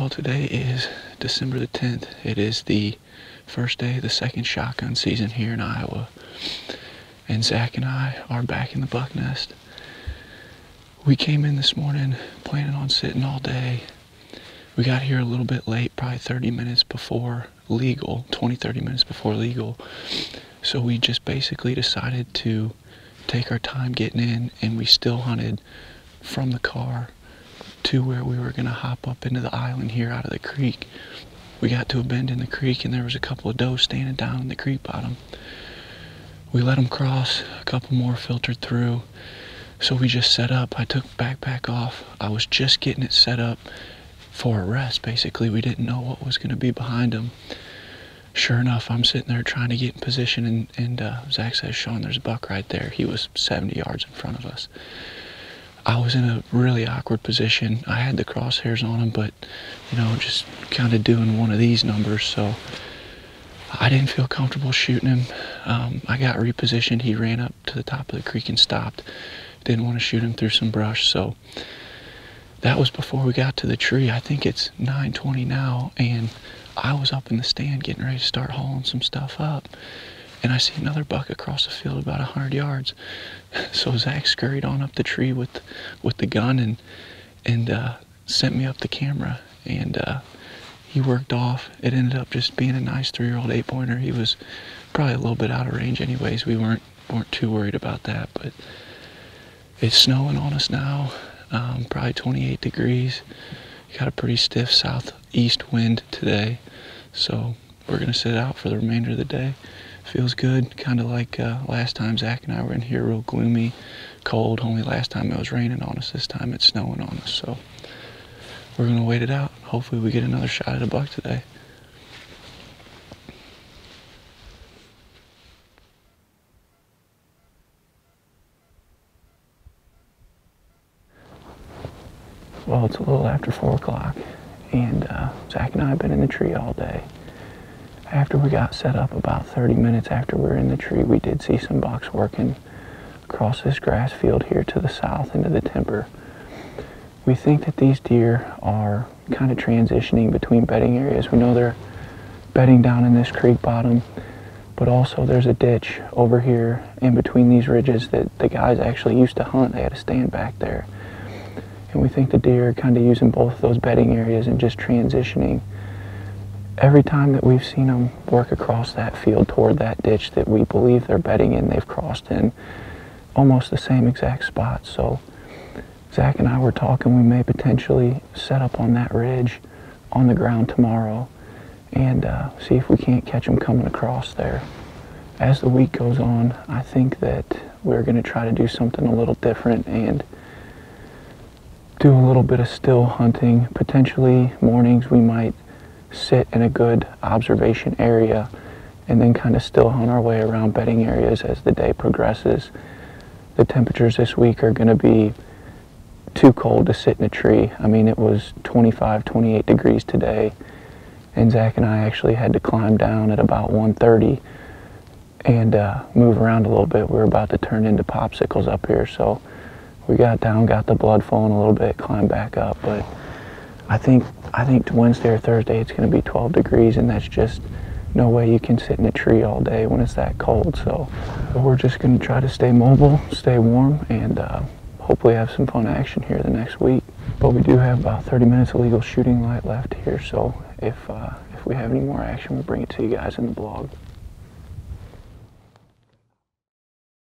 Well, today is December the 10th. It is the first day of the second shotgun season here in Iowa. And Zach and I are back in the buck nest. We came in this morning planning on sitting all day. We got here a little bit late, probably 30 minutes before legal, 20-30 minutes before legal. So we just basically decided to take our time getting in, and we still hunted from the car to where we were going to hop up into the island here out of the creek. We got to a bend in the creek and there was a couple of does standing down in the creek bottom. We let them cross, a couple more filtered through. So we just set up. I took backpack off. I was just getting it set up for a rest, basically. We didn't know what was going to be behind them. Sure enough, I'm sitting there trying to get in position, and Zach says, "Sean, there's a buck right there." He was 70 yards in front of us. I was in a really awkward position. I had the crosshairs on him, but, just kind of doing one of these numbers, so I didn't feel comfortable shooting him. I got repositioned. He ran up to the top of the creek and stopped. Didn't want to shoot him through some brush, so that was before we got to the tree. I think it's 9:20 now, and I was up in the stand getting ready to start hauling some stuff up, and I see another buck across the field about 100 yards. So Zach scurried on up the tree with the gun and sent me up the camera, and he worked off. It ended up just being a nice 3-year-old 8-pointer. He was probably a little bit out of range anyways. We weren't too worried about that, but it's snowing on us now, probably 28 degrees. Got a pretty stiff southeast wind today, so we're gonna sit out for the remainder of the day. Feels good, kind of like last time Zach and I were in here, real gloomy, cold. Only last time it was raining on us. This time it's snowing on us, so we're gonna wait it out. Hopefully we get another shot at a buck today. Well, it's a little after 4 o'clock, and Zach and I have been in the tree all day. After we got set up, about 30 minutes after we were in the tree, we did see some bucks working across this grass field here to the south into the timber. We think that these deer are kind of transitioning between bedding areas. We know they're bedding down in this creek bottom, but also there's a ditch over here in between these ridges that the guys actually used to hunt. They had to stand back there. And we think the deer are kind of using both of those bedding areas and just transitioning. Every time that we've seen them work across that field toward that ditch that we believe they're bedding in, they've crossed in almost the same exact spot. So Zach and I were talking, we may potentially set up on that ridge on the ground tomorrow and see if we can't catch them coming across there. As the week goes on, I think that we're going to try to do something a little different and do a little bit of still hunting. Potentially mornings we might sit in a good observation area and then kind of still hunt our way around bedding areas as the day progresses. The temperatures this week are going to be too cold to sit in a tree. I mean, it was 25, 28 degrees today, and Zach and I actually had to climb down at about 1:30 and move around a little bit. We were about to turn into popsicles up here, so we got down, got the blood flowing a little bit, climbed back up, but I think Wednesday or Thursday it's going to be 12 degrees, and that's just no way you can sit in a tree all day when it's that cold. So we're just going to try to stay mobile, stay warm, and hopefully have some fun action here the next week. But we do have about 30 minutes of legal shooting light left here, so if we have any more action, we'll bring it to you guys in the blog.